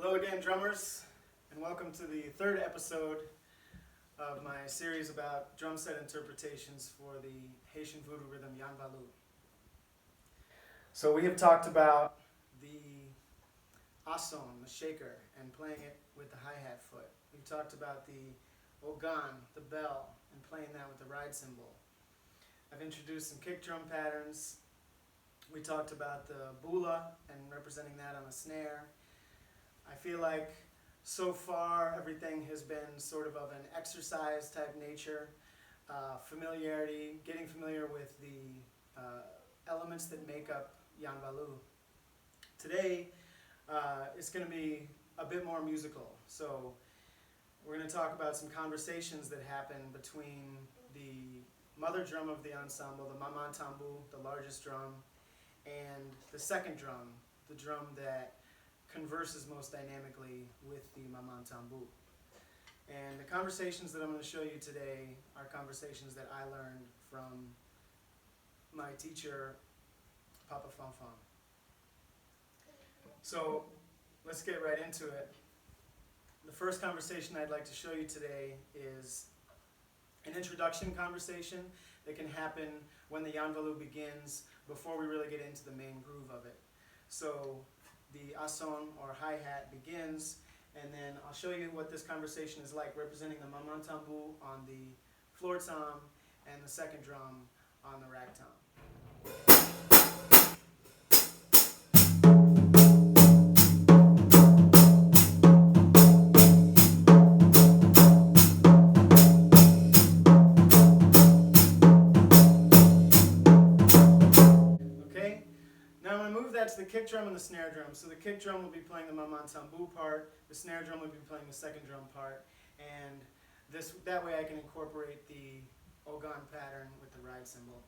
Hello again, drummers, and welcome to the third episode of my series about drum set interpretations for the Haitian voodoo rhythm Yanvalou. So we have talked about the ason, the shaker, and playing it with the hi-hat foot. We've talked about the ogan, the bell, and playing that with the ride cymbal. I've introduced some kick drum patterns. We talked about the bula and representing that on a snare. I feel like so far everything has been sort of an exercise type nature, familiarity, getting familiar with the elements that make up Yanvalou. Today it's going to be a bit more musical, so we're going to talk about some conversations that happen between the mother drum of the ensemble, the manman tambou, the largest drum, and the second drum, the drum that converses most dynamically with the manman tambou. And the conversations that I'm going to show you today are conversations that I learned from my teacher, Papa Fanfan. So let's get right into it. The first conversation I'd like to show you today is an introduction conversation that can happen when the Yanvalou begins before we really get into the main groove of it. So the ason or hi-hat begins, and then I'll show you what this conversation is like, representing the manman tambou on the floor tom and the second drum on the rag tom. To the kick drum and the snare drum. So the kick drum will be playing the manman tambou part, the snare drum will be playing the second drum part, and that way I can incorporate the ogan pattern with the ride cymbal.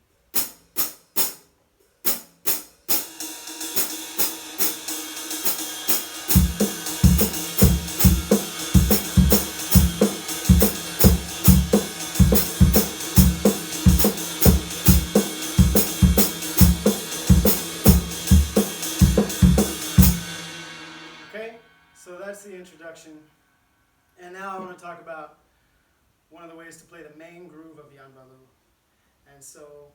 So that's the introduction, and now I want to talk about one of the ways to play the main groove of Yanvalou. And so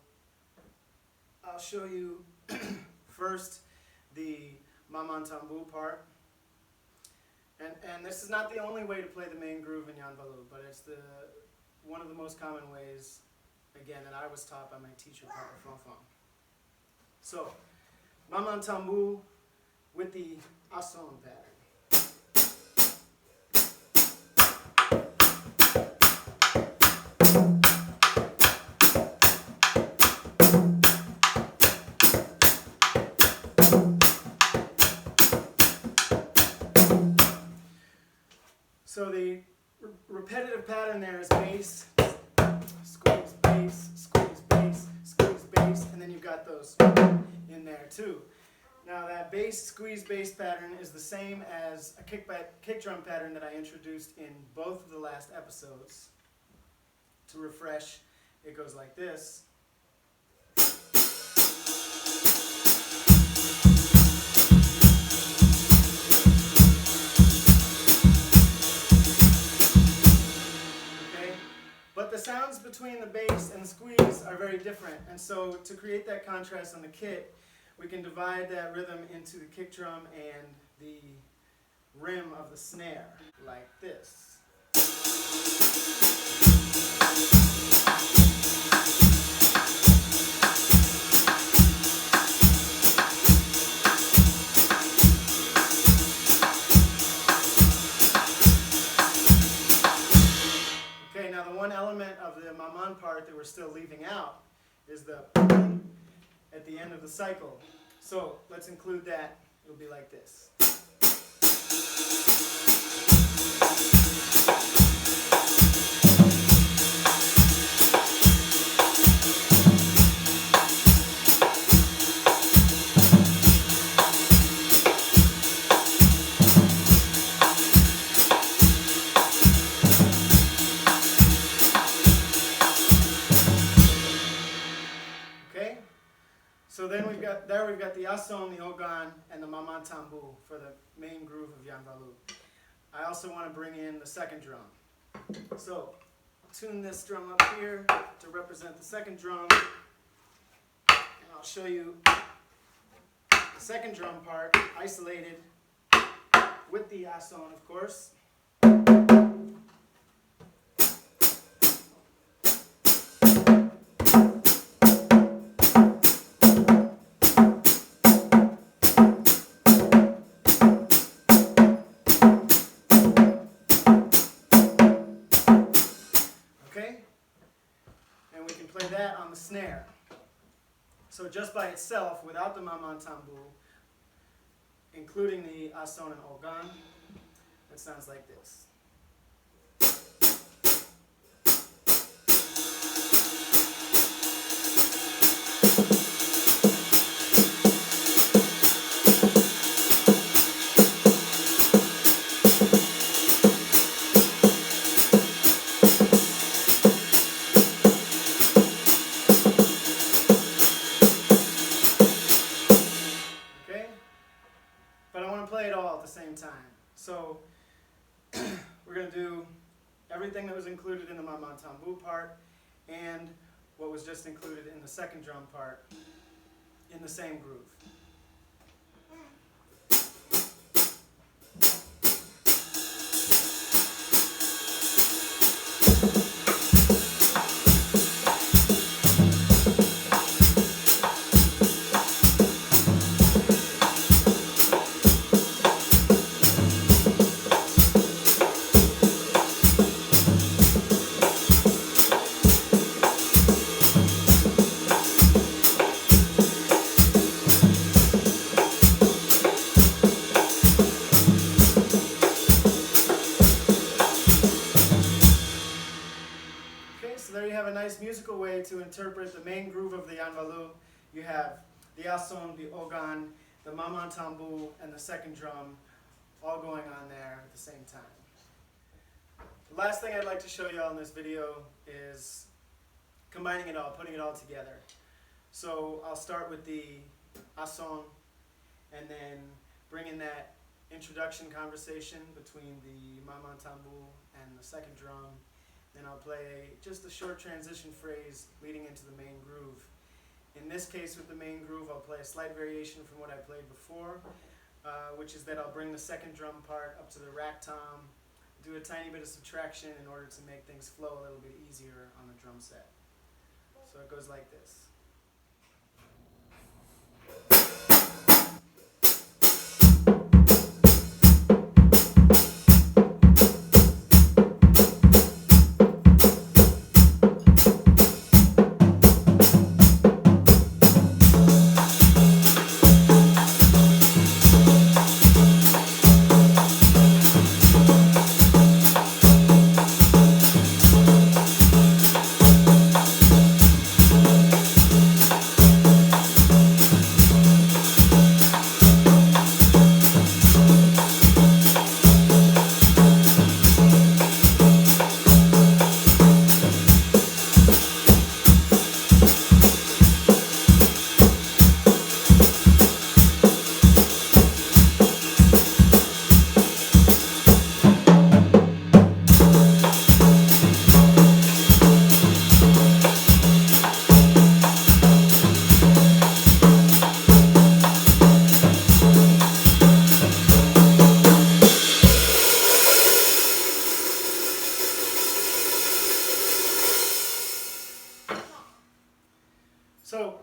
I'll show you first the manman tambou part, and this is not the only way to play the main groove in Yanvalou, but it's one of the most common ways, again, that I was taught by my teacher, Papa Fanfan. So manman tambou with the ason pattern. So the repetitive pattern there is bass, squeeze, bass, squeeze, bass, squeeze, bass, and then you've got those in there too. Now that bass, squeeze, bass pattern is the same as a kick drum pattern that I introduced in both of the last episodes. To refresh, it goes like this. But the sounds between the bass and the squeeze are very different, and so to create that contrast on the kit, we can divide that rhythm into the kick drum and the rim of the snare, like this. Now the one element of the manman part that we're still leaving out is the at the end of the cycle. So let's include that. It'll be like this. So then there start, we've got the ason, the ogan, and the manman tambou for the main groove of Yanvalou. I also want to bring in the second drum. So, I'll tune this drum up here to represent the second drum, and I'll show you the second drum part isolated with the ason, of course. Okay? And we can play that on the snare. So just by itself, without the manman tambou, including the ason and ogan, it sounds like this. But I want to play it all at the same time. So we're going to do everything that was included in the manman tambou part and what was just included in the second drum part in the same groove. So there you have a nice musical way to interpret the main groove of the Yanvalou. You have the ason, the ogan, the manman tambou, and the second drum all going on there at the same time. The last thing I'd like to show you all in this video is combining it all, putting it all together. So I'll start with the ason and then bring in that introduction conversation between the manman tambou and the second drum. Then I'll play just a short transition phrase leading into the main groove. In this case with the main groove, I'll play a slight variation from what I played before, which is that I'll bring the second drum part up to the rack tom, do a tiny bit of subtraction in order to make things flow a little bit easier on the drum set. So it goes like this. So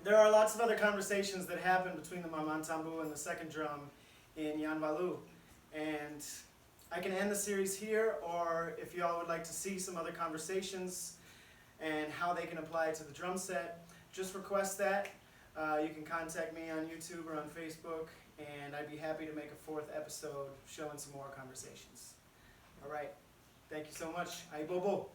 there are lots of other conversations that happen between the manman tambou and the second drum in Yanvalou. And I can end the series here, or if y'all would like to see some other conversations and how they can apply to the drum set, just request that. You can contact me on YouTube or on Facebook, and I'd be happy to make a fourth episode showing some more conversations. All right. Thank you so much. Ay bobo.